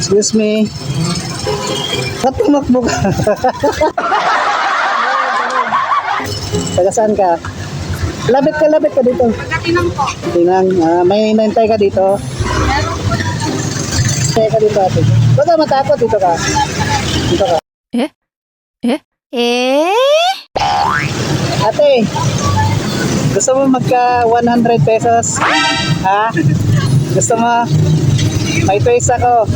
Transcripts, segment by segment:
Excuse me. Ba't tumakbo ka? Taga saan ka? Labit ka dito. Pagkatinang po. Tinang, may nantay ka dito? Meron po. Nantay ka dito ate. Ba't ka matakot? Dito ka. Dito ka. Ate, gusto mo magka 100 pesos? Ha? Gusto mo? May choice ako.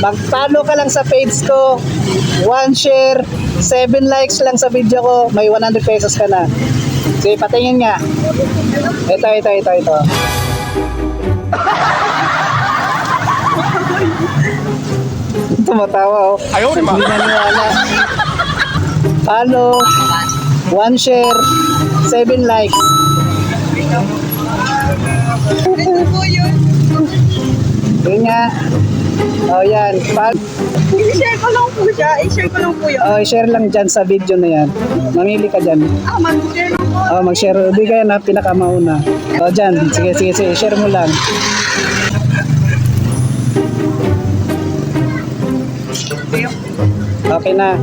Mag-follow ka lang sa page ko. 1 share, 7 likes lang sa video ko. May 100 pesos ka na. Sige, patingin nga. Ito. Tumatawa oh. Ayaw naman. Hindi naniwala. Follow, 1 share, 7 likes. Ito po yun. Yun nga. Oh, yan. I-share ko lang po siya. I-share ko lang po yun. Oh, share lang dyan sa video na yan. Mamili ka dyan. Mag-share lang po. Oh, mag-share. Bigay na pinakamauna. Oh, dyan. Sige. Share mo lang. Okay na.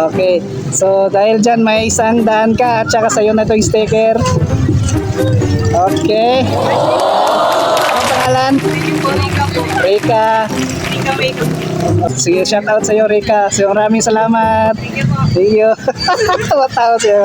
Okay. So, dahil dyan may 100 ka at saka sa'yo na itong sticker. Okay. Ano pangalan? Rika po. Rika. Rika Makeup. Sige, shout out sa'yo, Rika. So, maraming salamat. Thank you po. See you. Tawa-tawa siya.